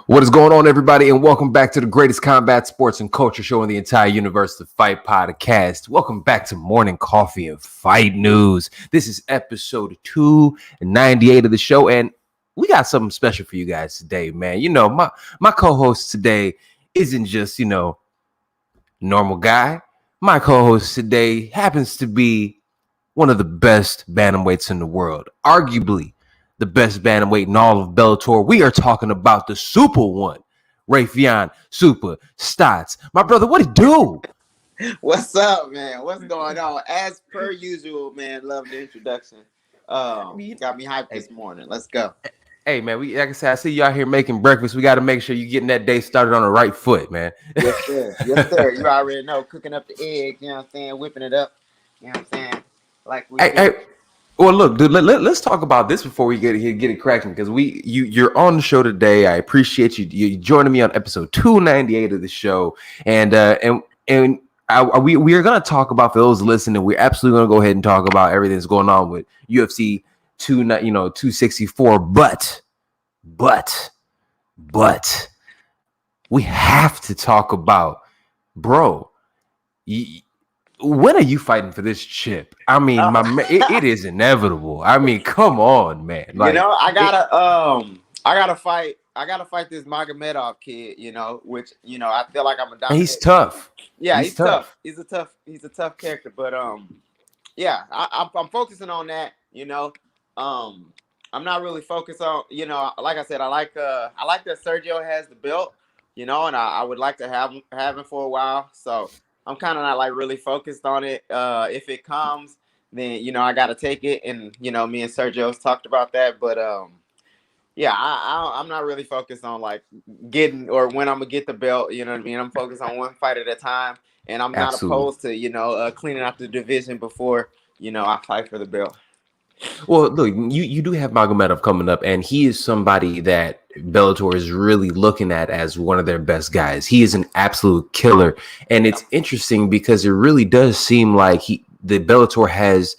What is going on, everybody, and welcome back to the greatest combat sports and culture show in the entire universe, the Fight Podcast. Welcome back to Morning Coffee and Fight News. This is episode 298 of the show, and we got something special for you guys today, man. You know, my co-host today isn't just, normal guy. My co-host today happens to be one of the best bantamweights in the world, arguably the best bantamweight in all of Bellator. We are talking about the SUPA one, RAUFEON STOTS. My brother, what it do? What's up, man? What's going on? As per usual, man, love the introduction. Got me hyped this morning. Let's go. Hey, man, like I said, I see you out here making breakfast. We got to make sure you're getting that day started on the right foot, man. Yes, sir. Yes, sir. You already know, cooking up the egg, you know what I'm saying, whipping it up, you know what I'm saying? Like we Well, look, dude, let's talk about this before we get it cracking, because you're on the show today. I appreciate you joining me on episode 298 of the show, and we are going to talk about, for those listening, we're absolutely going to go ahead and talk about everything that's going on with UFC 264, but we have to talk about, bro. When are you fighting for this chip? I mean, it is inevitable. I mean, come on, man. Like, I gotta fight this Magomedov kid, which I feel like I'm a dominant. He's tough. Yeah, he's tough. He's a tough character, but yeah, I'm focusing on that, I'm not really focused on, like I said, I like that Sergio has the belt, and I would like to have him for a while. So I'm kind of not like really focused on it. If it comes, then I got to take it, and me and Sergio's talked about that. But yeah, I'm not really focused on like getting or when I'm gonna get the belt. You know what I mean? I'm focused on one fight at a time, and I'm not opposed to cleaning out the division before I fight for the belt. Well, look, you do have Magomedov coming up, and he is somebody that Bellator is really looking at as one of their best guys. He is an absolute killer, and it's interesting because it really does seem like the Bellator has,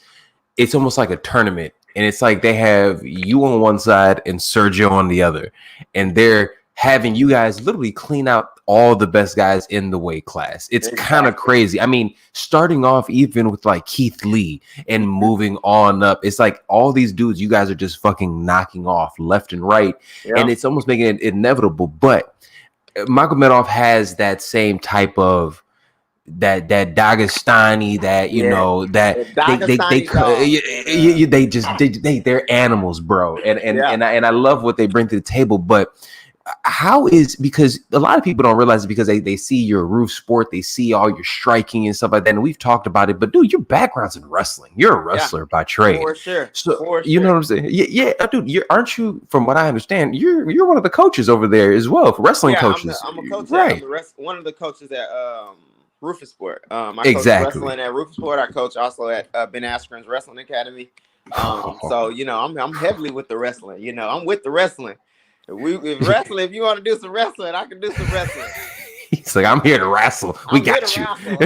it's almost like a tournament, and it's like they have you on one side and Sergio on the other, and they're having you guys literally clean out all the best guys in the weight class. It's kind of crazy. I mean, starting off even with like Keith Lee and moving on up, it's like all these dudes you guys are just fucking knocking off left and right. Yeah. And it's almost making it inevitable. But Magomedov has that same type of that Dagestani, they're animals, bro. And I love what they bring to the table. But because a lot of people don't realize it, because they see your roof sport, they see all your striking and stuff like that, and we've talked about it, but dude, your background's in wrestling. You're a wrestler by trade. For sure. So you know what I'm saying? Yeah, dude, aren't you, from what I understand, you're one of the coaches over there as well, for wrestling coaches. I'm a coach, right? One of the coaches at Rufus Sport. I coach wrestling at Rufus Sport. I coach also at Ben Askren's Wrestling Academy. So I'm heavily with the wrestling. I'm with the wrestling. If you want to do some wrestling, I can do some wrestling. He's like, I'm here to wrestle. We got you. I've been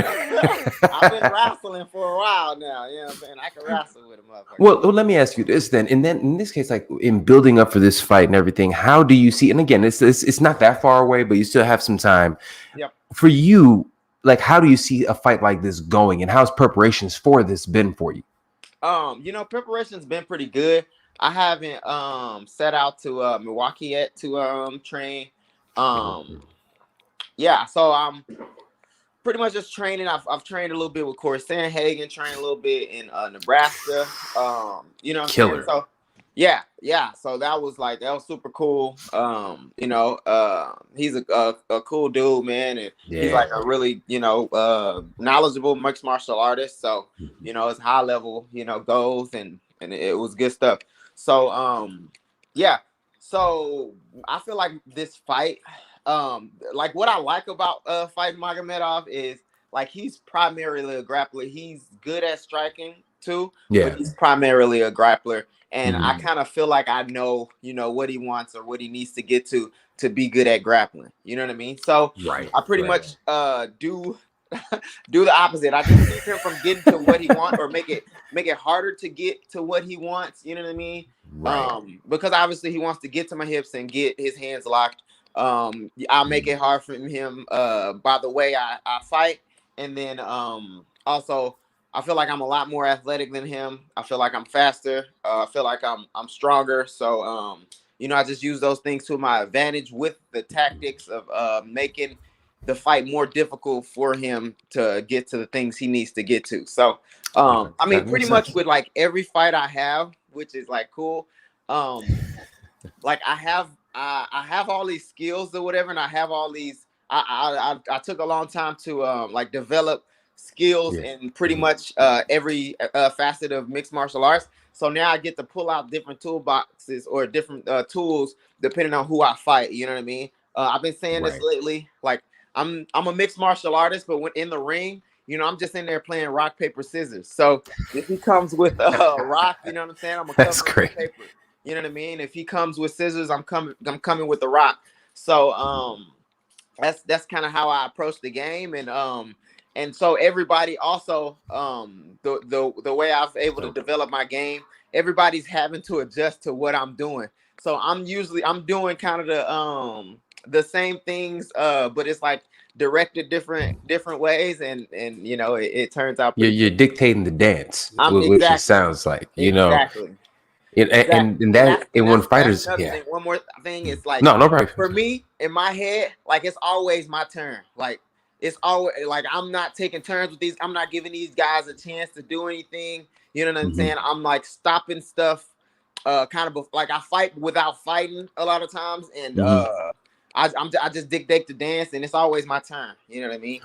wrestling for a while now. You know what I'm saying? I can wrestle with a motherfucker. Well, let me ask you this then. And then in this case, like in building up for this fight and everything, how do you see, and again, it's not that far away, but you still have some time. Yep. For you, like, how do you see a fight like this going, and how's preparations for this been for you? Preparation's been pretty good. I haven't set out to Milwaukee yet to train. Yeah, so I'm pretty much just training. I've trained a little bit with Corey Sandhagen, trained a little bit in Nebraska. Killer. So yeah. So that was super cool. He's a cool dude, man, and he's like a really knowledgeable mixed martial artist. So it's high level goals, and it was good stuff. So so I feel like this fight, like what I like about fighting Magomedov is like he's primarily a grappler. He's good at striking too, but he's primarily a grappler. And I kind of feel like I know, what he wants or what he needs to get to be good at grappling. You know what I mean? So I pretty much do the opposite. I just keep him from getting to what he wants, or make it harder to get to what he wants. You know what I mean? Because obviously he wants to get to my hips and get his hands locked. I'll make it hard for him by the way I fight. And then also I feel like I'm a lot more athletic than him. I feel like I'm faster. I feel like I'm stronger. So I just use those things to my advantage with the tactics of making the fight more difficult for him to get to the things he needs to get to. So I mean, pretty much with like every fight I have, which is like cool. Like I have all these skills or whatever, and I have all these. I took a long time to like develop skills in pretty much every facet of mixed martial arts. So now I get to pull out different toolboxes or different tools depending on who I fight. You know what I mean? I've been saying this lately. Like I'm a mixed martial artist, but when in the ring, I'm just in there playing rock paper scissors. So if he comes with rock, you know what I'm saying? I'm gonna cover with paper. You know what I mean? If he comes with scissors, I'm coming with the rock. So that's kind of how I approach the game, and so everybody also the way I've able to develop my game, everybody's having to adjust to what I'm doing. So I'm doing kind of the same things, but it's like directed different ways, and it turns out you're dictating the dance, which it sounds like exactly. And when fighters, one more thing is like no problem. For me in my head, like it's always my turn. Like it's always like I'm not taking turns with these. I'm not giving these guys a chance to do anything. You know what I'm saying? I'm like stopping stuff, kind of like I fight without fighting a lot of times, and I just dictate the dance, and it's always my turn. You know what I mean?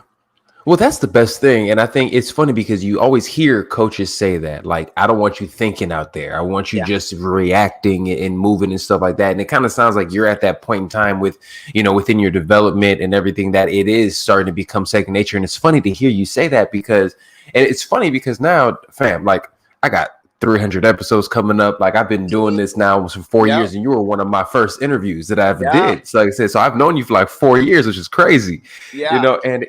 Well, that's the best thing. And I think it's funny because you always hear coaches say that, like, I don't want you thinking out there. I want you just reacting and moving and stuff like that. And it kind of sounds like you're at that point in time with, within your development and everything, that it is starting to become second nature. And it's funny to hear you say that because now, fam, like I got 300 episodes coming up. Like I've been doing this now for 4 years, and you were one of my first interviews that I ever did. So like I said, so I've known you for like 4 years, which is crazy. And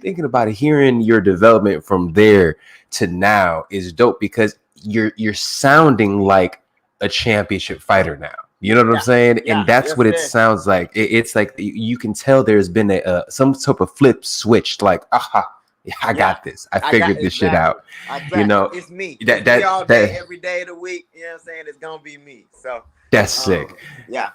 thinking about it, hearing your development from there to now is dope because you're sounding like a championship fighter now. You know what I'm saying? And that's what it sounds like. It's like you can tell there's been some sort of flip switch, like, aha. I got this. I figured this shit out. It's me. It's me all day, every day of the week. You know what I'm saying? It's gonna be me. So that's sick. Yeah.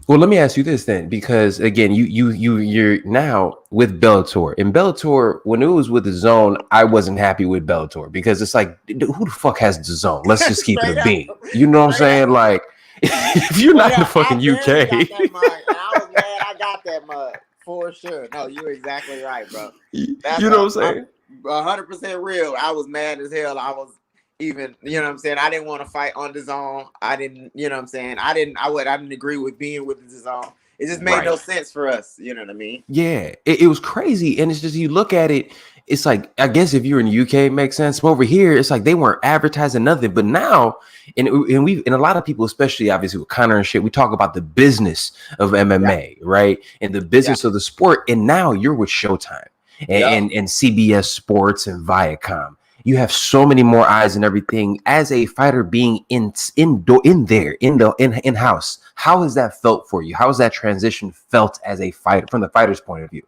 Well, let me ask you this then, because again, you're now with Bellator. In Bellator, when it was with the Zone, I wasn't happy with Bellator because it's like, who the fuck has the Zone? Let's just keep it a bean. You know what I'm saying? Like, if you're not in the fucking UK, I was mad. I got that mug. For sure. No, you're exactly right, bro. That's, you know what I'm saying? 100% real. I was mad as hell. I was even, you know what I'm saying? I didn't want to fight on the Zone. I didn't, you know what I'm saying? I didn't agree with being with the Zone. It just made no sense for us. You know what I mean? Yeah, it was crazy. And it's just, you look at it, it's like, I guess if you're in the UK, it makes sense. But over here, it's like they weren't advertising nothing. But now, and a lot of people, especially obviously with Conor and shit, we talk about the business of MMA, right? And the business of the sport. And now you're with Showtime and CBS Sports and Viacom. You have so many more eyes and everything. As a fighter being in-house, how has that felt for you? How has that transition felt as a fighter from the fighter's point of view?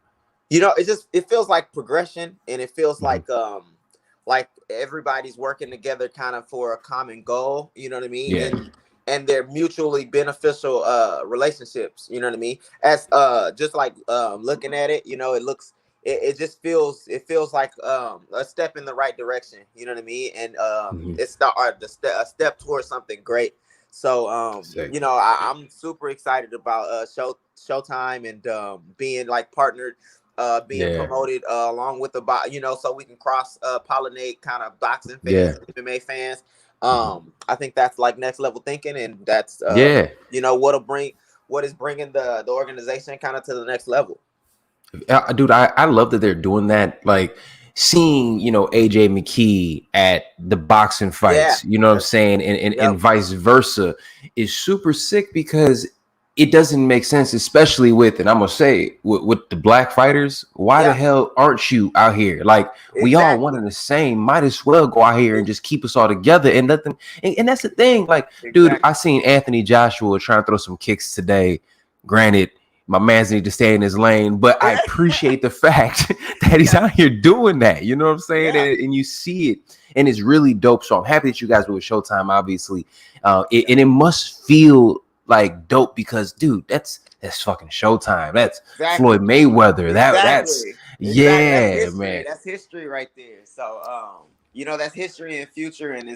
It feels like progression, and it feels like everybody's working together kind of for a common goal. You know what I mean? Yeah. And they're mutually beneficial relationships. You know what I mean? As just like looking at it, it just feels like a step in the right direction. You know what I mean? And it's a step towards something great. So I'm super excited about Showtime and being like partnered, being promoted along with so we can cross pollinate kind of boxing fans, and MMA fans. I think that's like next level thinking, and that's what is bringing the organization kind of to the next level. Dude, I love that they're doing that. Like seeing, AJ McKee at the boxing fights, you know what I'm saying? And vice versa is super sick because it doesn't make sense, especially with, and I'm going to say with the black fighters, why the hell aren't you out here? Like we all one and the same, might as well go out here and just keep us all together and nothing. And that's the thing. Like, dude, I seen Anthony Joshua trying to throw some kicks today. Granted, my man's need to stay in his lane. But I appreciate the fact that he's out here doing that. You know what I'm saying? Yeah. And you see it, and it's really dope. So I'm happy that you guys were with Showtime, obviously. And it must feel like dope because, dude, that's fucking Showtime. That's Floyd Mayweather. That's yeah, that's man. That's history right there. So you know, that's history and future, and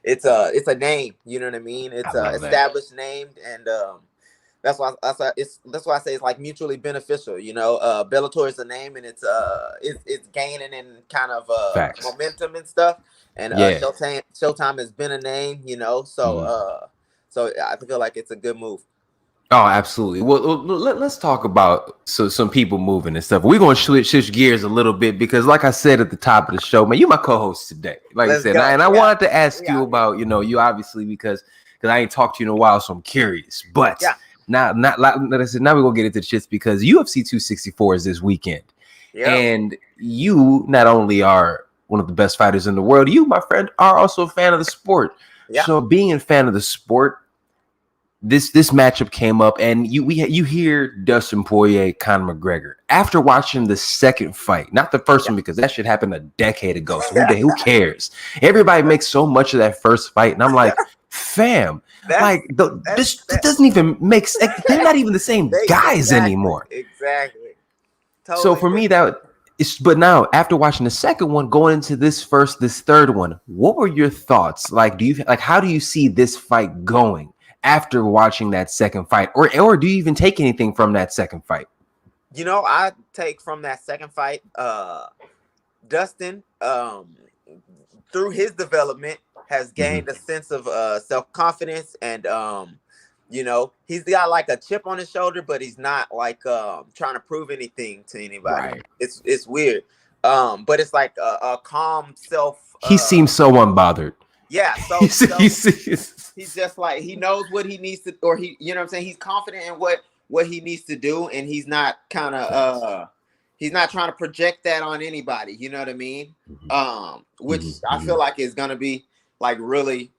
it's a name. You know what I mean? It's a established name, and that's why I say it's like mutually beneficial. You know, Bellator is a name, and it's gaining in kind of momentum and stuff. And Showtime has been a name. You know, so so I feel like it's a good move. Oh, absolutely. Well, let's talk about some people moving and stuff. We're going to switch gears a little bit because, like I said at the top of the show, man, you're my co-host today. Like I said, and I wanted to ask you about, you know, you obviously because I ain't talked to you in a while, so I'm curious. But now we're gonna get into the shits because UFC 264 is this weekend, and you not only are one of the best fighters in the world, you, my friend, are also a fan of the sport. So being a fan of the sport, this matchup came up, and you hear Dustin Poirier, Conor McGregor. After watching the second fight, not the first one because that shit happened a decade ago. So who cares? Everybody makes so much of that first fight, and I'm like, fam, this doesn't even make sense. They're not even the same guys anymore. Exactly. Totally So for me, but now after watching the second one, going into this third one, what were your thoughts? Like, how do you see this fight going after watching that second fight, or do you even take anything from that second fight? You know, I take from that second fight, Dustin, through his development, has gained a sense of self-confidence, and you know, he's got like a chip on his shoulder, but he's not like trying to prove anything to anybody. It's weird, but it's like a calm self. He seems so unbothered. Yeah, so he's just like, he knows what he needs to, or you know what I'm saying? He's confident in what he needs to do, and he's not kind of he's not trying to project that on anybody, you know what I mean? Which I feel like is gonna be like really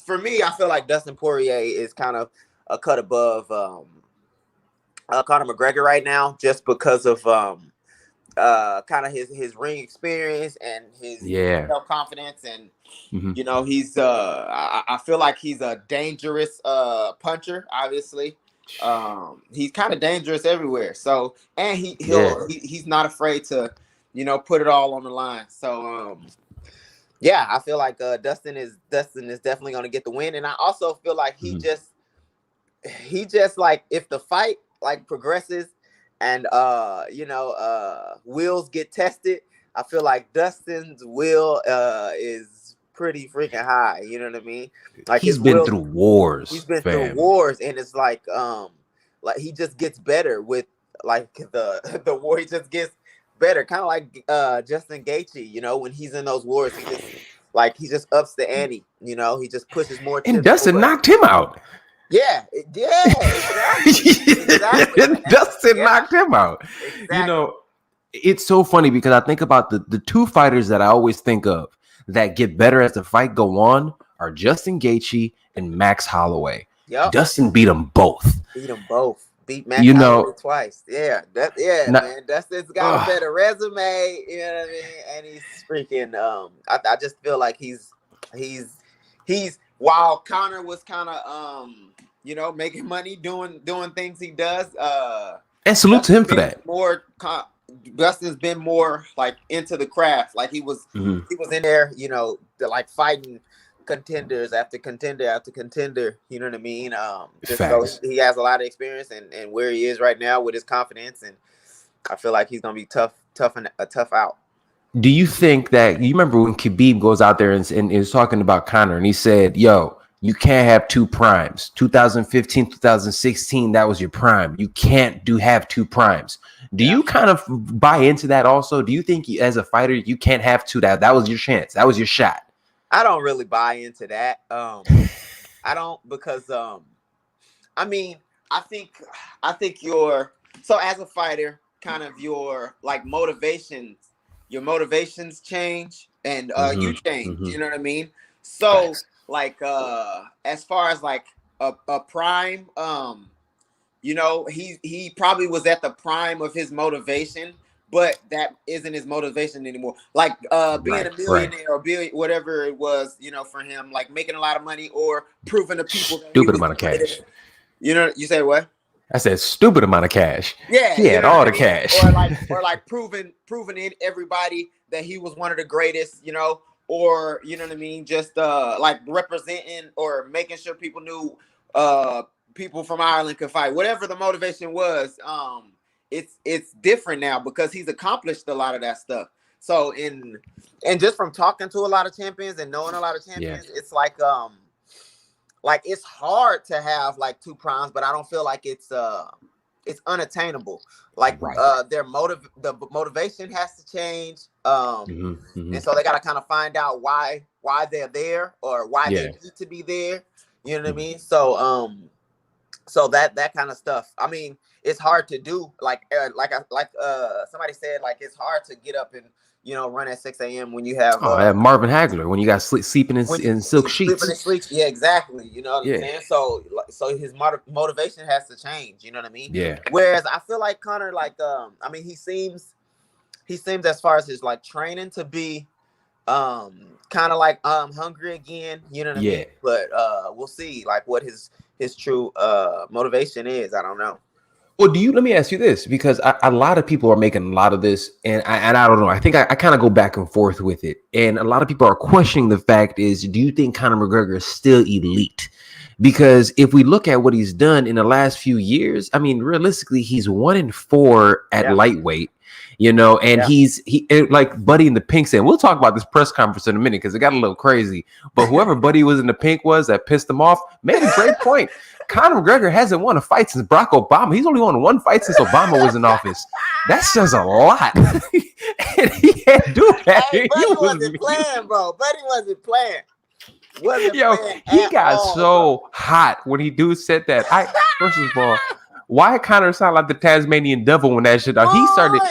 for me, I feel like Dustin Poirier is kind of a cut above Conor McGregor right now, just because of kind of his ring experience and his self-confidence, and you know, he's I feel like he's a dangerous puncher, obviously. He's kind of dangerous everywhere, so, and he's not afraid to, you know, put it all on the line. So yeah, I feel like Dustin is definitely going to get the win, and I also feel like he just like, if the fight like progresses and you know, wills get tested, I feel like Dustin's will is pretty freaking high, you know what I mean? Like, he's been through wars. He's been through wars, and it's like he just gets better with like the war. He just gets better, kind of like Justin Gaethje, you know, when he's in those wars, he just ups the ante, you know, he just pushes more. And Dustin knocked him out. Yeah, exactly. Dustin knocked him out. Exactly. You know, it's so funny because I think about the two fighters that I always think of that get better as the fight go on are Justin Gaethje and Max Holloway. Dustin beat them both. Beat Max Holloway twice. Man. Dustin's got a better resume, you know what I mean? And he's freaking I just feel like he's while Conor was kind of you know, making money doing things he does, and salute to him for that. Dustin's been more like into the craft. Like he was in there, you know, like fighting contenders after contender after contender. You know what I mean? Just so he has a lot of experience, and where he is right now with his confidence, and I feel like he's gonna be tough out. Do you think that, you remember when Khabib goes out there and is talking about Conor, and he said, "Yo, you can't have two primes. 2015, 2016, that was your prime. You can't have two primes." Do you kind of buy into that also? Do you think as a fighter, you can't have two? That was your chance. That was your shot. I don't really buy into that. I don't, because I mean, I think so as a fighter, kind of your motivations change, and you change. You know what I mean? So like as far as like a prime, you know, he probably was at the prime of his motivation, but that isn't his motivation anymore. Like being a millionaire or whatever it was, you know, for him, like making a lot of money or proving to people that he Stupid was amount of cash. You know, you say what? I said stupid amount of cash. Yeah, He had all the cash. or like proving in everybody that he was one of the greatest, you know, or you know what I mean, just like representing or making sure people knew people from Ireland could fight. Whatever the motivation was, it's different now because he's accomplished a lot of that stuff. So and just from talking to a lot of champions and knowing a lot of champions, it's like it's hard to have like two primes, but I don't feel like it's unattainable. Like the motivation has to change. And so they got to kind of find out why they're there or why they need to be there. You know what I mean? So so that kind of stuff. I mean, it's hard to do. Like somebody said, like it's hard to get up and, you know, run at 6 a.m. when you have Marvin Hagler, when you got sleeping in silk sheets. Yeah, exactly. You know what I'm saying? So his motivation has to change. You know what I mean? Yeah. Whereas I feel like Conor, like I mean, he seems as far as his like training to be kind of like hungry again. You know what I mean? But we'll see like what his true motivation is. I don't know. Well, let me ask you this, because a lot of people are making a lot of this, and I don't know. I think I kind of go back and forth with it. And a lot of people are questioning the fact is, do you think Conor McGregor is still elite? Because if we look at what he's done in the last few years, I mean, realistically, he's 1-4 at lightweight, you know, and he like Buddy in the Pink said, we'll talk about this press conference in a minute because it got a little crazy. But whoever Buddy was in the Pink was that pissed him off, made a great point. Conor McGregor hasn't won a fight since Barack Obama. He's only won one fight since Obama was in office. That says a lot. And he can't do that. Hey, Buddy wasn't playing, bro. Buddy wasn't playing. He got so hot when he said that. First of all, why Conor sound like the Tasmanian devil when that shit? He started.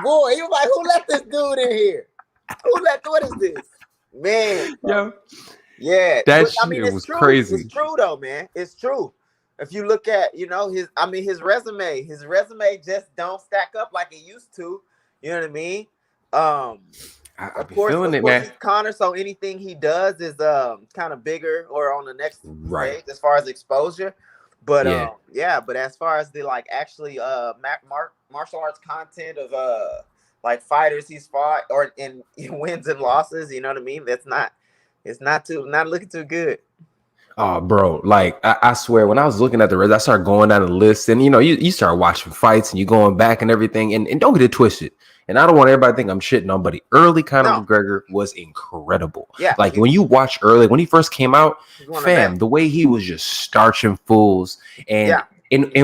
Boy, he was like, who let this dude in here? What is this? Man, yeah, that shit was crazy. It's true though, man. It's true. If you look at, you know, his resume just don't stack up like it used to. You know what I mean? Of course, he's Conor, so anything he does is kind of bigger or on the next stage as far as exposure. But but as far as the like actually martial arts content of like fighters he's fought or in wins and losses, you know what I mean? It's not looking too good. Oh, bro, like I swear, when I was looking at the I started going down the list, and you know, you start watching fights and you going back and everything, and don't get it twisted. And I don't want everybody to think I'm shitting on, but early Conor McGregor was incredible. Yeah, like when you watch early, when he first came out, fam, the way he was just starching fools, and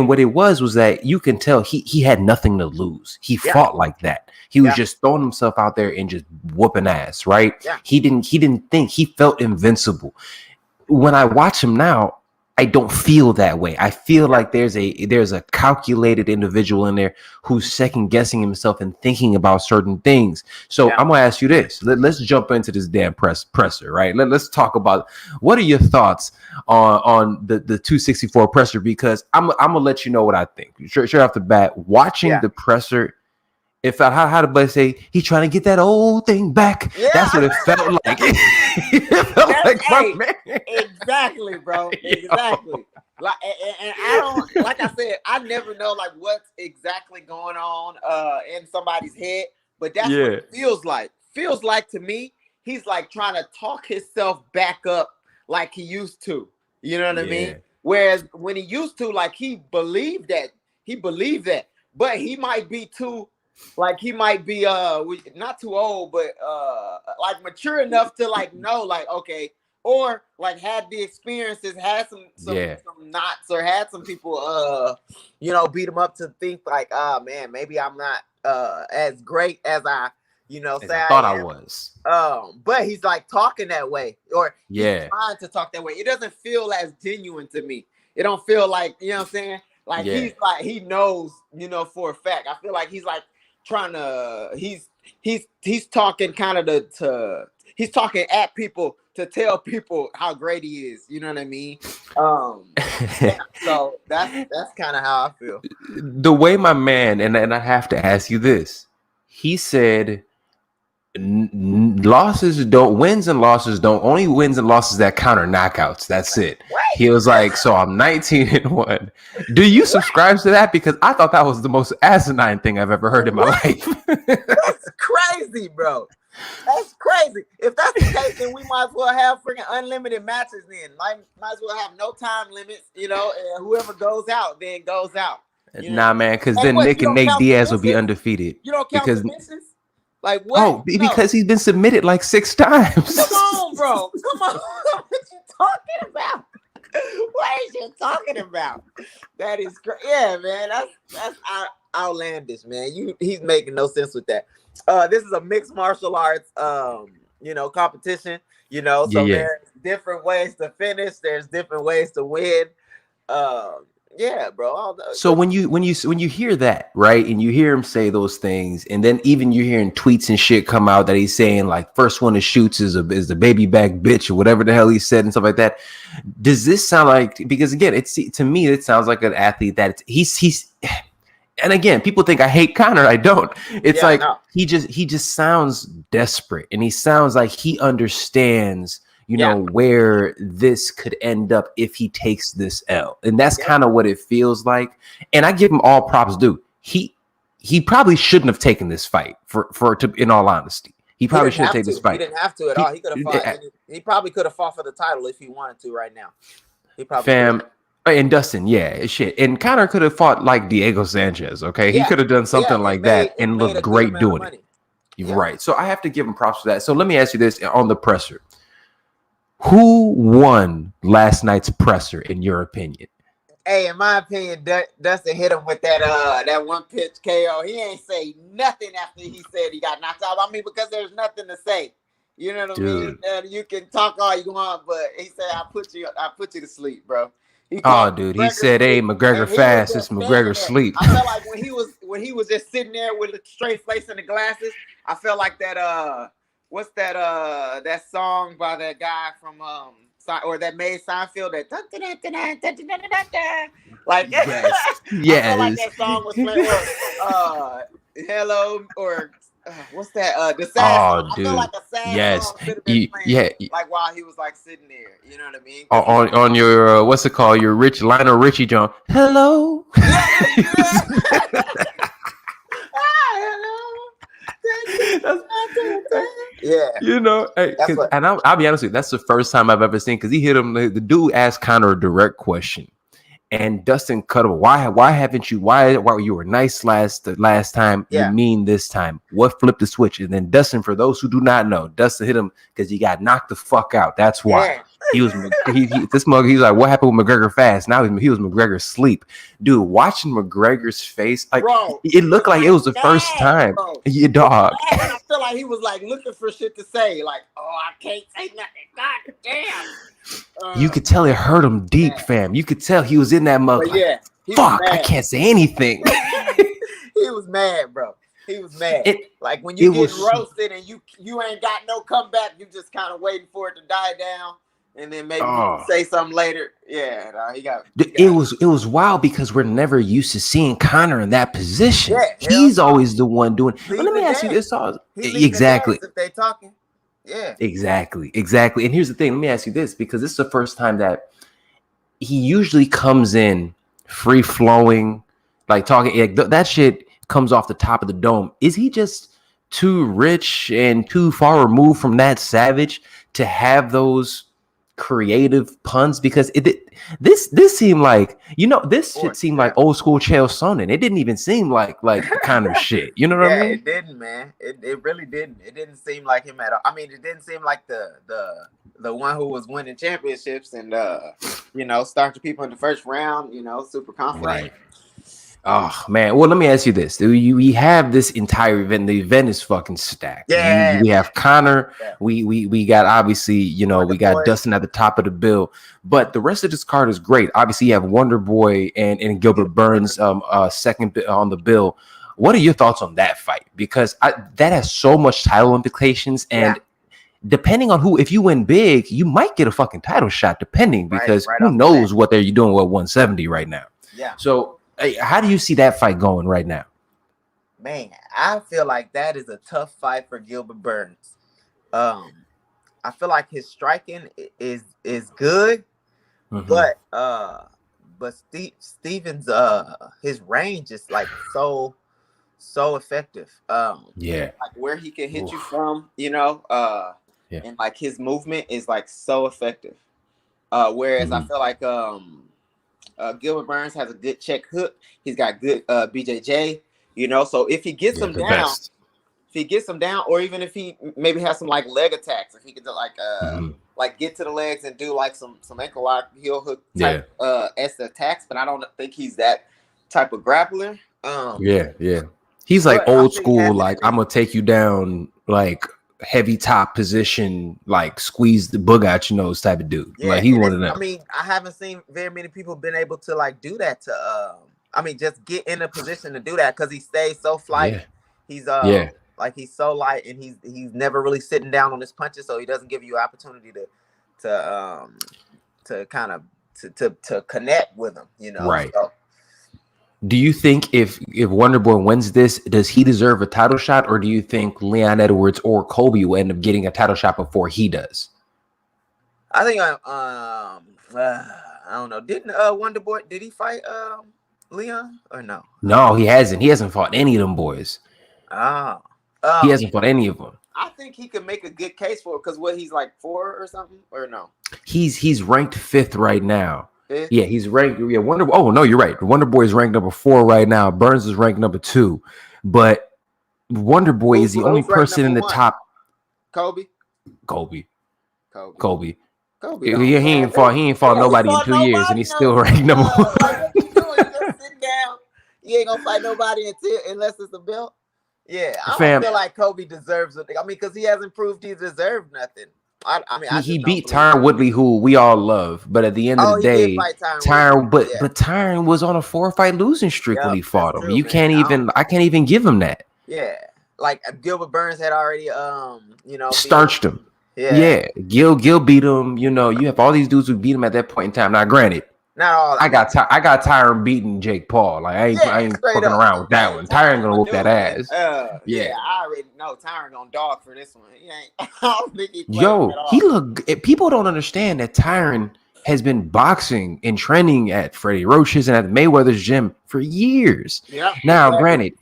what it was that you can tell he had nothing to lose. He fought like that. He was just throwing himself out there and just whooping ass, right? Yeah. He didn't think, he felt invincible. When I watch him now, I don't feel that way. I feel like there's a calculated individual in there who's second guessing himself and thinking about certain things. So I'm gonna ask you this. Let's jump into this damn presser, right? Let's talk about what are your thoughts on the 264 presser, because I'm gonna let you know what I think. Sure off the bat, watching the presser, it felt, how did Buddy say, he's trying to get that old thing back. Yeah. That's what it felt like. It felt like my man. Exactly, bro. Exactly. Like, and I don't, like I said, I never know like what's exactly going on in somebody's head, but that's what it feels like. Feels like to me, he's like trying to talk himself back up like he used to. You know what I mean? Whereas when he used to, like he believed that, but he might be too. Like he might be not too old, but like mature enough to like know, like, okay, or like had the experiences, had some knots, or had some people you know, beat him up to think like, man, maybe I'm not as great as I, you know, say I thought I was. But he's like talking that way, or he's trying to talk that way. It doesn't feel as genuine to me. It don't feel like, you know what I'm saying? Like he's like, he knows, you know, for a fact. I feel like he's like trying to, he's talking kind of he's talking at people to tell people how great he is. You know what I mean? Yeah, so that's kind of how I feel. The way my man, and I have to ask you this, he said losses don't, wins and losses don't, only wins and losses that counter knockouts. That's it. What? He was like, so I'm 19-1. Do you subscribe to that? Because I thought that was the most asinine thing I've ever heard in my life. That's crazy, bro. That's crazy. If that's the case, then we might as well have freaking unlimited matches then. Might as well have no time limits, you know, and whoever goes out then goes out. Nah, man, because then Nick and Nate Diaz will be undefeated. You don't count submissions? Like what? Oh, because he's been submitted like 6 times. Come on, bro. Come on. What you talking about? What is you talking about? That is crazy. Yeah, man. That's outlandish, man. He's making no sense with that. This is a mixed martial arts you know, competition, you know, so there's different ways to finish, there's different ways to win. Yeah, bro. So when you hear that, right, and you hear him say those things, and then even you're hearing tweets and shit come out that he's saying like first one that shoots is the baby back bitch or whatever the hell he said and stuff like that. Does this sound like, because again, to me it sounds like an athlete that he's and again, people think I hate Conor. I don't. It's he just sounds desperate, and he sounds like he understands, you know, where this could end up if he takes this L. And that's kind of what it feels like. And I give him all props due. He probably shouldn't have taken this fight in all honesty. He probably shouldn't take this fight. He didn't have to at all. He could have fought. He probably could have fought for the title if he wanted to right now. He probably and Dustin, shit. And Conor could have fought like Diego Sanchez, okay? He could have done something like that and looked great doing it. Right. So I have to give him props for that. So let me ask you this on the presser. Who won last night's presser, in your opinion? Hey, in my opinion, Dustin hit him with that one pitch KO. He ain't say nothing after he said he got knocked out. I mean, because there's nothing to say. You know what I mean? You can talk all you want, but he said, "I put you to sleep, bro." Dude, he said, "Hey, McGregor fast. It's McGregor sleep." I felt like when he was just sitting there with a straight face and the glasses, I felt like that. What's that song by that guy from or that made Seinfeld, that like yes. I felt like that song was playing hello or what's that the sad song. Dude. I feel like a sad song could have been playing, like while he was like sitting there, you know what I mean? On your what's it called, your Lionel Richie John, hello. Yeah, you know, and I'll be honest with you, that's the first time I've ever seen, because he hit him. The dude asked Conor a direct question, and Dustin cut him. Why haven't you? Why you were nice the last time? You mean this time? What flipped the switch? And then Dustin, for those who do not know, Dustin hit him because he got knocked the fuck out. That's why. He was this mug. He's like, what happened with McGregor fast? Now he was McGregor sleep, dude. Watching McGregor's face, like, bro, it looked like it was the first time. You dog. I feel like he was like looking for shit to say, like, oh, I can't say nothing. God damn. You could tell it hurt him deep, fam. You could tell he was in that mug. Like, fuck, I can't say anything. He was mad, bro. He was mad. Like when you get roasted and you ain't got no comeback, you just kind of waiting for it to die down. And then maybe say something later. Yeah, it was wild because we're never used to seeing Conor in that position. Yeah, he's always the one doing. But let me ask you this: exactly. If they talking, exactly. And here's the thing: let me ask you this, because this is the first time that he usually comes in free flowing, like talking. Like that shit comes off the top of the dome. Is he just too rich and too far removed from that savage to have those creative puns? Because this seemed like, you know, this shit seemed like old school Chael Sonnen. It didn't even seem like kind of shit. You know what I mean? It didn't, man. It really didn't. It didn't seem like him at all. I mean, it didn't seem like the one who was winning championships and you know, starting people in the first round, you know, super confident. Right. Oh man, well, let me ask you this: we have this entire event. The event is fucking stacked. Yeah, we have Conor. Yeah. We got, obviously, you know, we got Dustin at the top of the bill, but the rest of this card is great. Obviously, you have Wonder Boy and Gilbert Burns second on the bill. What are your thoughts on that fight? Because that has so much title implications, and depending on who, if you win big, you might get a fucking title shot, depending, because right who off the knows bat. what they're doing with 170 right now. Yeah. So how do you see that fight going right now? Man, I feel like that is a tough fight for Gilbert Burns. I feel like his striking is good, but Steven's his range is like so effective. Yeah, like where he can hit you from, you know, and like his movement is like so effective. Whereas I feel like Gilbert Burns has a good check hook. He's got good BJJ, you know. So if he gets him down, or even if he maybe has some like leg attacks, if he could like get to the legs and do like some ankle lock, heel hook type as the attacks, but I don't think he's that type of grappler. He's like old school, like I'm gonna take you down, like heavy top position, like squeeze the bug out your nose type of dude. Yeah, like he one of them. I mean, I haven't seen very many people been able to like do that to I mean, just get in a position to do that, because he stays so flight. He's like he's so light, and he's never really sitting down on his punches, so he doesn't give you opportunity to kind of to connect with him, you know. Right. So, do you think if Wonderboy wins this, does he deserve a title shot, or do you think Leon Edwards or Colby will end up getting a title shot before he does? I think I don't know. Didn't Wonderboy, did he fight Leon or no? No, he hasn't. He hasn't fought any of them boys. He hasn't fought any of them. I think he could make a good case for it, because he's like 4 or something, or no? He's ranked 5th right now. 5th? Yeah, he's ranked. Yeah, Oh no, you're right. Wonder Boy is ranked number 4 right now. Burns is ranked number 2, but Wonder Boy is the only person in the top. Kobe. He ain't fought nobody in 2 years, and he's still ranked number 1. Like, what you doing? Just sit down. You ain't gonna fight nobody unless it's a belt. Yeah, I don't feel like Kobe deserves it. I mean, because he hasn't proved he deserved nothing. He beat Tyron Woodley, who we all love, but at the end of the day, Tyron was on a 4-fight losing streak when he fought him. True, I can't even give him that. Yeah, like Gilbert Burns had already, starched him. Yeah, Gil beat him. You know, you have all these dudes who beat him at that point in time. Now, granted, not all. I got Tyron beating Jake Paul. Like I ain't fucking around with that one. Tyron gonna whoop that ass. I already know Tyron gonna dog for this one. He ain't. I don't think he people don't understand that Tyron has been boxing and training at Freddie Roach's and at Mayweather's gym for years. Yeah. Now, granted,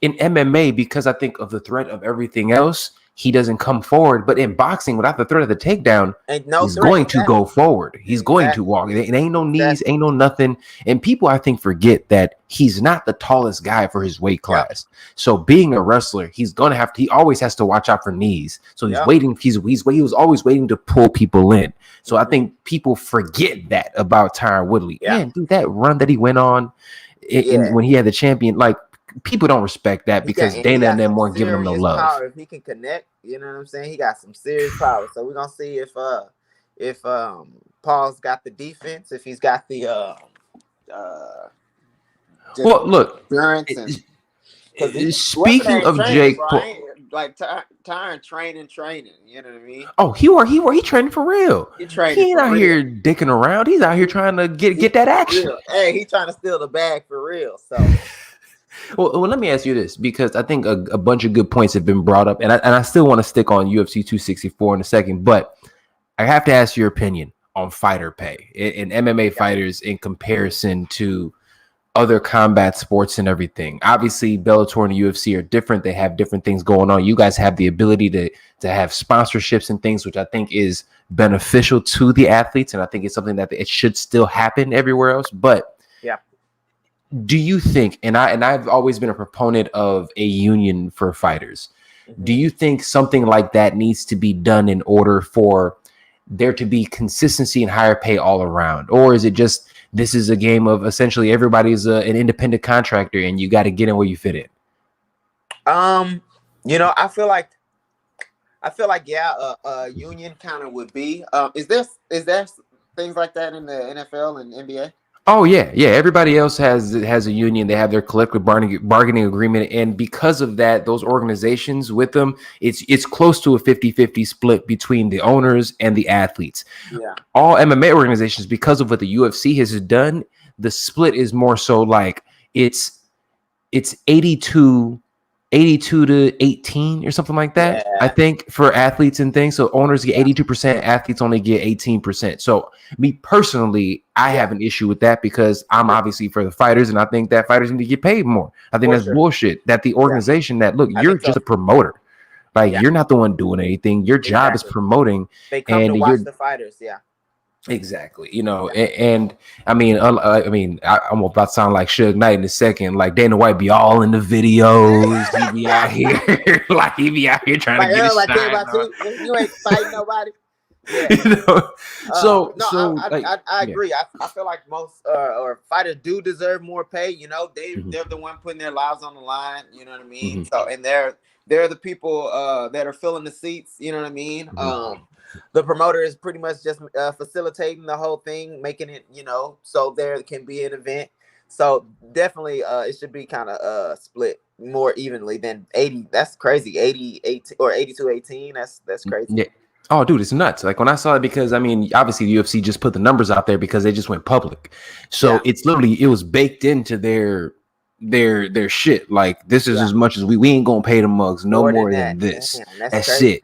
in MMA, because I think of the threat of everything else, he doesn't come forward. But in boxing, without the threat of the takedown, he's going to go forward. He's going to walk. It ain't no knees, ain't no nothing. And people, I think, forget that he's not the tallest guy for his weight class. So being a wrestler, he always has to watch out for knees. So he's waiting. He was always waiting to pull people in. So I think people forget that about Tyron Woodley. Man, dude, that run that he went on when he had the champion, like, people don't respect that because Dana and them weren't giving him no love. Power. If he can connect, you know what I'm saying? He got some serious power. So we're gonna see if Paul's got the defense, if he's got the well, look. Speaking of Jake Paul, like Tyron training. You know what I mean? Oh, he training for real. He ain't out here dicking around. He's out here trying to get that action. Hey, he trying to steal the bag for real. So. Well, let me ask you this, because I think a bunch of good points have been brought up, and I still want to stick on UFC 264 in a second, but I have to ask your opinion on fighter pay in MMA fighters in comparison to other combat sports and everything. Obviously, Bellator and the UFC are different. They have different things going on. You guys have the ability to have sponsorships and things, which I think is beneficial to the athletes, and I think it's something that it should still happen everywhere else, but do you think, and I've always been a proponent of a union for fighters, do you think something like that needs to be done in order for there to be consistency and higher pay all around? Or is it just, this is a game of essentially everybody's an independent contractor and you got to get in where you fit in? You know, I feel like a union kind of would be. Is there things like that in the NFL and NBA? Oh yeah, yeah. Everybody else has a union. They have their collective bargaining agreement, and because of that, those organizations with them, it's close to a 50-50 split between the owners and the athletes. Yeah. All MMA organizations, because of what the UFC has done, the split is more so like it's 82 to 18 or something like that. Yeah. I think for athletes and things. So owners get 82%, athletes only get 18%. So me personally, I have an issue with that because I'm obviously for the fighters, and I think that fighters need to get paid more. I think that's bullshit. That the organization that look, you're just a promoter. Like you're not the one doing anything. Your job is promoting. They come to watch the fighters. Yeah. Exactly, you know, and I mean, I'm about to sound like Suge Knight in a second. Like Dana White be all in the videos. He be out here, like he be out here trying to get his shine on. You ain't fighting nobody. Yeah. You know, I agree. I feel like most or fighters do deserve more pay. You know, they're the one putting their lives on the line. You know what I mean? So, and they're the people that are filling the seats. You know what I mean? The promoter is pretty much just facilitating the whole thing, making it, you know, so there can be an event. So definitely it should be kind of split more evenly than 80. That's crazy. 88 or 82-18. That's crazy. Yeah. Oh, dude, it's nuts. Like when I saw it, because I mean, obviously the UFC just put the numbers out there because they just went public. So it's literally, it was baked into their shit. Like this is as much as we ain't gonna pay the mugs no more than this. Damn, that's it.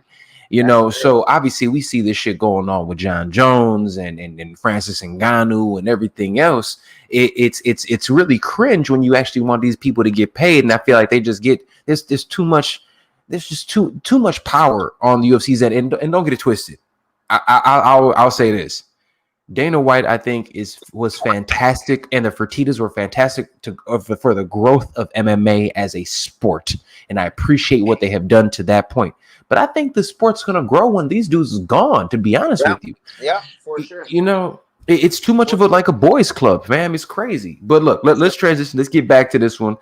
You know, so obviously we see this shit going on with John Jones and Francis Ngannou and everything else. It's really cringe when you actually want these people to get paid, and I feel like they just get there's too much. There's just too much power on the UFC's end, and don't get it twisted. I'll say this: Dana White, I think, was fantastic, and the Fertittas were fantastic for the growth of MMA as a sport, and I appreciate what they have done to that point. But I think the sport's gonna grow when these dudes is gone. To be honest with you, for sure. You know, it's too much of a boys' club, fam. It's crazy. But look, let's transition. Let's get back to this one.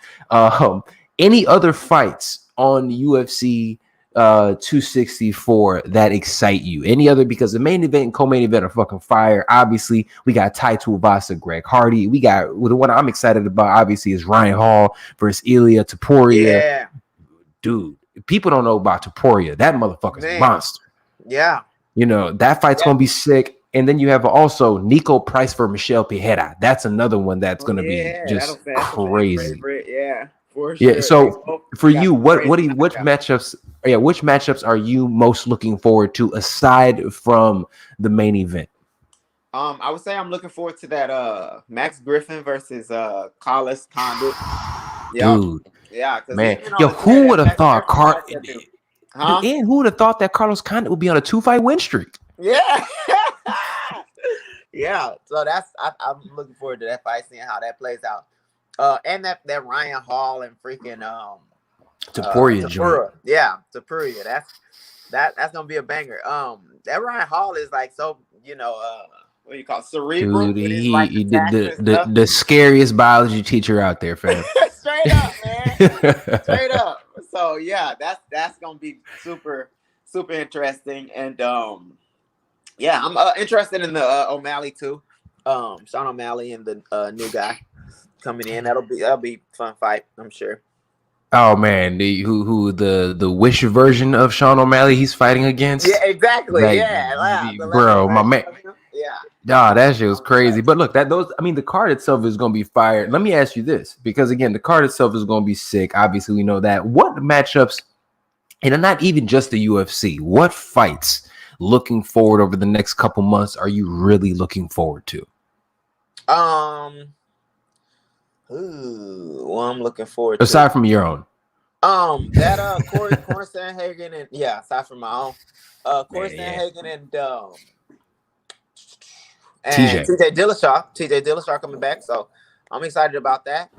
Any other fights on UFC 264 that excite you? Any other? Because the main event and co-main event are fucking fire. Obviously, we got Tai Tuivasa, Greg Hardy. We got the one I'm excited about. Obviously, is Ryan Hall versus Ilia Topuria. Yeah, dude. People don't know about Topuria. That motherfucker's a monster. Yeah. You know, that fight's going to be sick. And then you have also Nico Price for Michelle Pereira. That's another one that's going to be just crazy. Yeah, for sure. Yeah, so for you, which matchups are you most looking forward to aside from the main event? I would say I'm looking forward to that Max Griffin versus Carlos Condit. Dude. Yeah, man. Yo, who would have thought and who would have thought that Carlos Condit would be on a 2-fight win streak? Yeah. Yeah. So I'm looking forward to that fight, seeing how that plays out. And that Ryan Hall and freaking Topuria. Yeah, Topuria. That's gonna be a banger. That Ryan Hall is like so, you know, what do you call it? Cerebral. Dude, he did the scariest biology teacher out there, fam. Straight up, man. Straight up. So yeah, that's gonna be super interesting. And yeah, I'm interested in the O'Malley too. Sean O'Malley and the new guy coming in. That'll be a fun fight, I'm sure. Oh man, the Wish version of Sean O'Malley he's fighting against? Yeah, exactly. Like, yeah, bro, my man. Yeah. Nah, that shit was crazy. But look, the card itself is gonna be fire. Let me ask you this, because again, the card itself is gonna be sick. Obviously, we know that. What matchups, and not even just the UFC, what fights looking forward over the next couple months are you really looking forward to? I'm looking forward to, aside from your own. That Corey Sandhagen and aside from my own, Corey Sandhagen and TJ Dillashaw coming back, so I'm excited about that.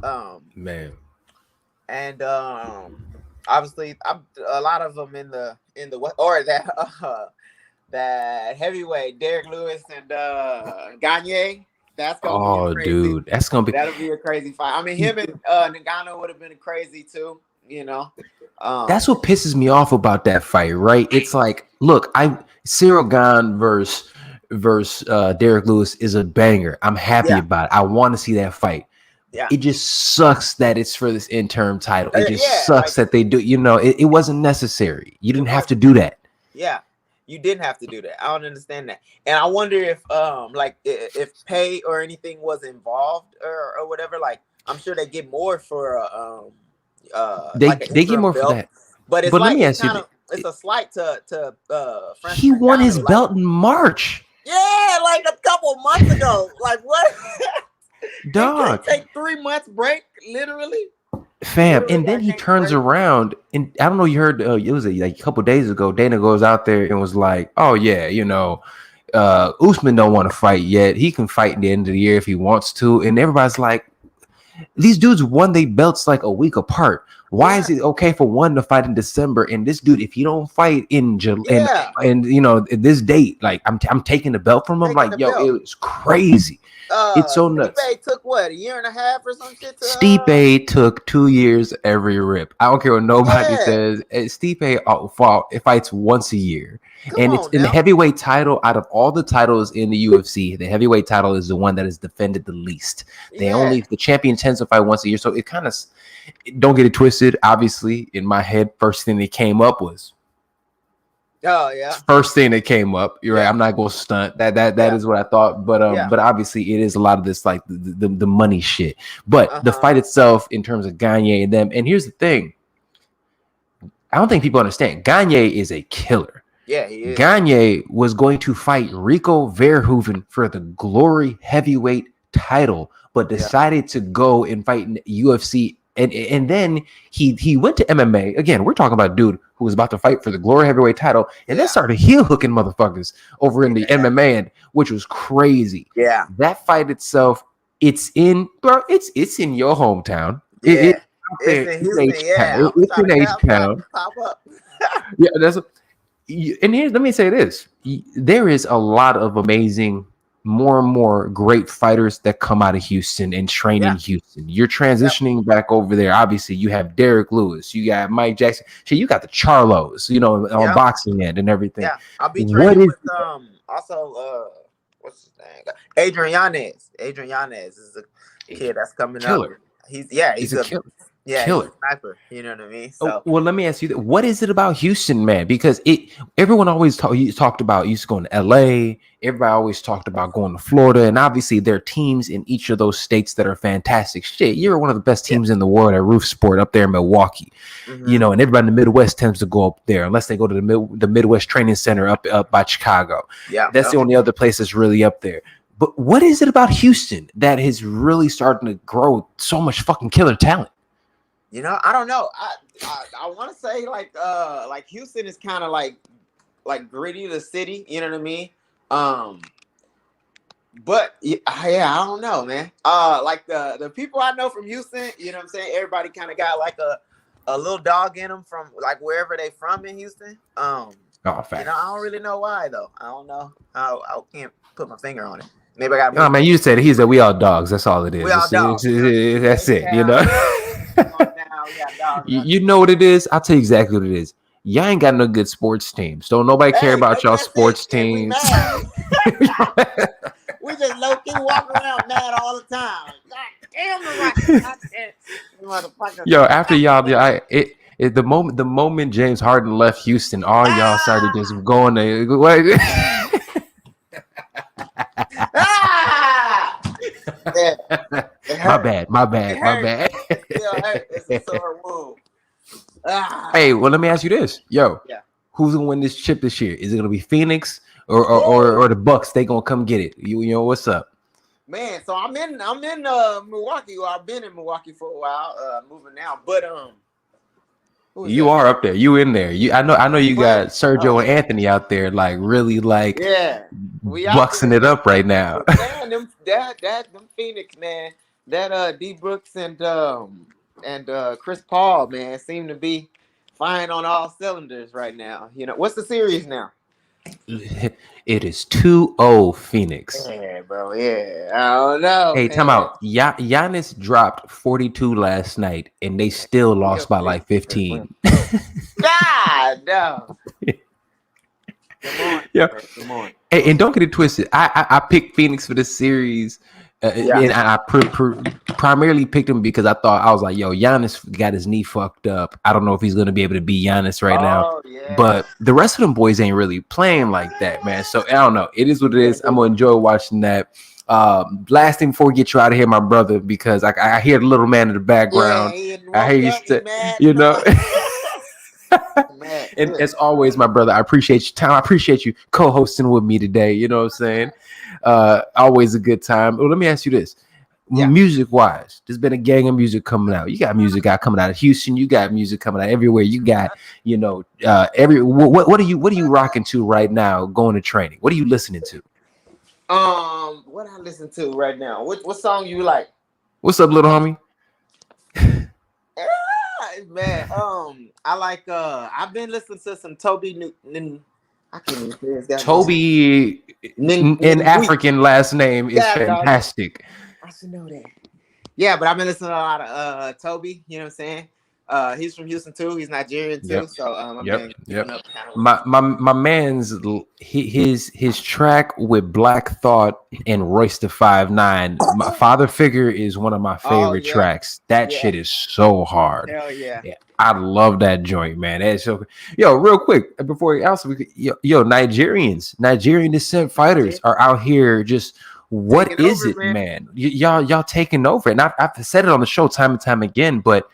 Man, and obviously a lot of them in the or that heavyweight Derek Lewis and Gagne. That's gonna be crazy. Dude, that'll be a crazy fight. I mean, him and Ngannou would have been crazy too. You know, that's what pisses me off about that fight, right? It's like, look, Cyril Gane versus versus Derek Lewis is a banger. I'm happy Yeah. about it. I want to see that fight. Yeah. It just sucks that it's for this interim title. It just Yeah, sucks that they do. It wasn't necessary. You didn't have to wasn't. do that. Yeah, you didn't have to do that. I don't understand that. And I wonder if like if pay or anything was involved or whatever. Like I'm sure they get more for They like an get more belt, for that. but it's But let like me it's ask you, kind of it's a slight to Francis he won his Ngannou, belt in March. Yeah, like a couple months ago. Like what? Dog. Take 3 months break, literally. Fam, and then he turns around, and I don't know. You heard it was like a couple days ago. Dana goes out there and was like, "Oh yeah, Usman don't want to fight yet. He can fight at the end of the year if he wants to." And everybody's like, "These dudes won their belts like a week apart. Why is it okay for one to fight in December and this dude, if you don't fight in July and this date, like I'm taking the belt from him? Like, yo, it was crazy." It's so nuts. Stipe took what, a year and a half or some shit? Stipe took 2 years every rip. I don't care what nobody says. Stipe fights once a year. It's in the heavyweight title. Out of all the titles in the UFC, the heavyweight title is the one that is defended the least. The champion tends to fight once a year. So it kind of, don't get it twisted. Obviously, in my head, first thing that came up was, first thing that came up. You're right. I'm not gonna stunt. That is what I thought. But obviously it is a lot of this, like the money shit. But the fight itself, in terms of Gagne and them, and here's the thing. I don't think people understand. Gagne is a killer. Yeah, he is. Gagne was going to fight Rico Verhoeven for the Glory heavyweight title, but decided to go and fight in UFC. And then he went to MMA. Again, we're talking about a dude who was about to fight for the Glory heavyweight title, and then started heel hooking motherfuckers over in the MMA, which was crazy. Yeah, that fight itself, it's in your hometown. It's in H-Town. Pop up. Yeah, and here's, let me say this: there is a lot of amazing, more and more great fighters that come out of Houston and train in Houston. You're transitioning back over there. Obviously, you have Derek Lewis, you got Mike Jackson. Shit, you got the Charlos, on boxing end and everything. Yeah, I'll be training with also what's his name? Adrian Yanez. Adrian Yanez is a kid that's coming up. He's a killer. Yeah, he's a sniper. You know what I mean? So, well, let me ask you that. What is it about Houston, man? Because everyone always talked about used to going to LA. Everybody always talked about going to Florida, and obviously there are teams in each of those states that are fantastic. Shit, you're one of the best teams in the world at Roof Sport up there in Milwaukee. And everybody in the Midwest tends to go up there unless they go to the Midwest Training Center up by Chicago. Yeah, that's the only other place that's really up there. But what is it about Houston that is really starting to grow so much fucking killer talent? I don't know. I want to say like Houston is kind of like gritty, the city. You know what I mean? But I don't know, man. Like the people I know from Houston, you know what I'm saying? Everybody kind of got like a little dog in them from like wherever they from in Houston. Fact. I don't really know why though. I don't know. I can't put my finger on it. Maybe I got. No, man. You said we all dogs. That's all it is. We all dogs. That's it. You know what it is? I'll tell you exactly what it is. Y'all ain't got no good sports teams. Don't nobody care about y'all sports teams. We just low-key walk around mad all the time. God damn Yo, after y'all, the moment James Harden left Houston, all y'all started just going to My bad. It's a sore wound. Hey, well, let me ask you this. Who's gonna win this chip this year? Is it gonna be Phoenix or the Bucks? They gonna come get it. You know what's up, man? So I'm in Milwaukee. Well, I've been in Milwaukee for a while, moving now. But you are up there. You in there. I know you got Sergio and Anthony out there, like really we buxing it up right now. Man, them Phoenix, man. That D Brooks and Chris Paul, man, seem to be firing on all cylinders right now. What's the series now? It is 2-0 Phoenix. Yeah, bro. Yeah, I don't know. Hey, time out. Giannis dropped 42 last night, and they still lost by like 15. God, no. Yeah. Come on. And don't get it twisted. I picked Phoenix for this series. And I primarily picked him because I was like, yo, Giannis got his knee fucked up. I don't know if he's going to be able to be Giannis right now. Yeah. But the rest of them boys ain't really playing like that, man. So I don't know. It is what it is. I'm going to enjoy watching that. Last thing before we get you out of here, my brother, because I hear the little man in the background. I hear you know. And as always, my brother, I appreciate your time. I appreciate you co-hosting with me today. You know what I'm saying? Always a good time. Well, let me ask you this. Music wise, there's been a gang of music coming out. You got music coming out of Houston. You got music coming out everywhere. You got, what are you rocking to right now going to training? What are you listening to? What I listen to right now? What song you like? What's up, little homie? Man, I like I've been listening to some Toby I can't even say his guy. Toby in African last name is fantastic. I should know that. Yeah, but I've been listening to a lot of Toby, you know what I'm saying? He's from Houston too. He's Nigerian too. So my man's his track with Black Thought and Royce the 5'9". My Father Figure is one of my favorite tracks. That shit is so hard. Hell yeah. I love that joint, man. That's so. Yo, real quick before Nigerian descent fighters are out here just. What is it, man? Y'all taking over, and I've said it on the show time and time again, but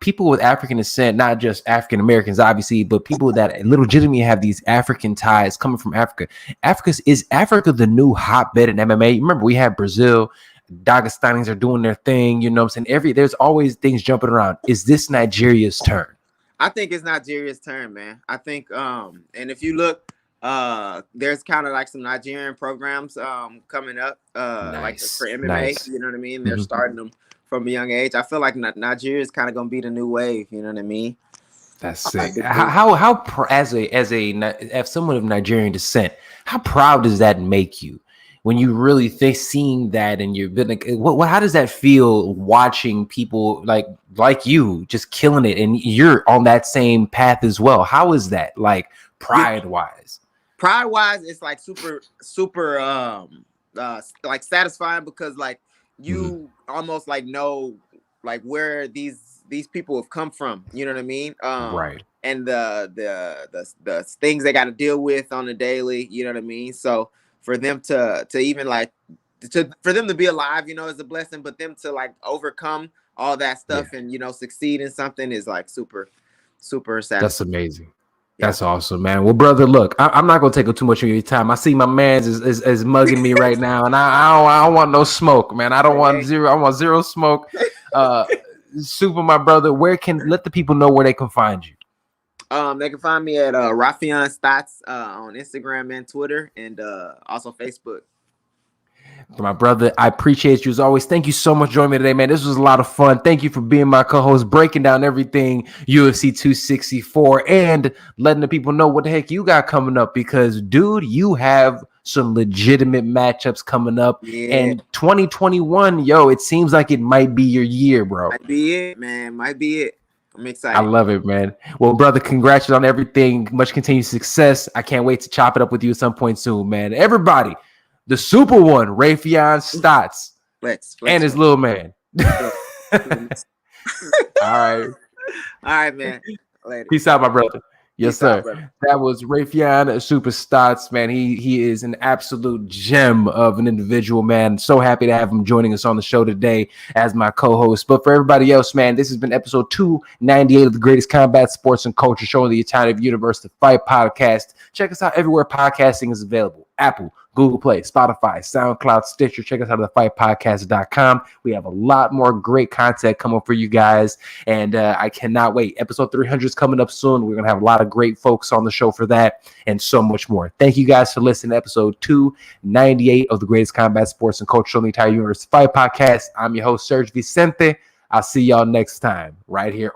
people with African descent, not just African Americans, obviously, but people that legitimately have these African ties coming from Africa. Is Africa the new hotbed in MMA? Remember, we had Brazil, Dagestanis are doing their thing. You know what I'm saying? There's always things jumping around. Is this Nigeria's turn? I think it's Nigeria's turn, man. I think, and if you look, there's kind of like some Nigerian programs coming up, like for MMA. You know what I mean? They're starting them from a young age. I feel like Nigeria is kind of gonna be the new wave. You know what I mean? That's sick. How as someone of Nigerian descent, how proud does that make you when you really seeing that and you've been like, how does that feel watching people like you just killing it and you're on that same path as well? How is that like pride wise? Pride wise, it's like super like satisfying because like you almost like know like where these people have come from. You know what I mean? Right. And the things they got to deal with on the daily. You know what I mean? So for them to even like for them to be alive, you know, is a blessing. But them to like overcome all that stuff and succeed in something is like super satisfying. That's amazing. That's awesome, man. Well, brother, look, I'm not gonna take up too much of your time. I see my man's is mugging me right now, and I don't want no smoke, man. I want zero smoke. Super, my brother. Let the people know where they can find you? They can find me at RAUFEON STOTS on Instagram and Twitter, and also Facebook. My brother, I appreciate you as always. Thank you so much for joining me today, man. This was a lot of fun. Thank you for being my co-host, breaking down everything UFC 264 and letting the people know what the heck you got coming up because, dude, you have some legitimate matchups coming up. And 2021, it seems like it might be your year, bro. Might be it, man. Might be it. I'm excited. I love it, man. Well, brother, congratulations on everything. Much continued success. I can't wait to chop it up with you at some point soon, man. Everybody. The super one, RAUFEON STOTS, and his little man. All right, man. Later. Peace out, my brother. Yes, sir. That was RAUFEON Super STOTS, man. He is an absolute gem of an individual, man. So happy to have him joining us on the show today as my co-host. But for everybody else, man, this has been episode 298 of the greatest combat sports and culture show in the entire universe, the Fight Podcast. Check us out everywhere podcasting is available. Apple, Google Play, Spotify, SoundCloud, Stitcher. Check us out at thefightpodcast.com. We have a lot more great content coming for you guys, and I cannot wait. Episode 300 is coming up soon. We're going to have a lot of great folks on the show for that and so much more. Thank you guys for listening to episode 298 of the greatest combat sports and culture in the entire universe, Fight Podcast. I'm your host, SERG VICENTE. I'll see y'all next time right here on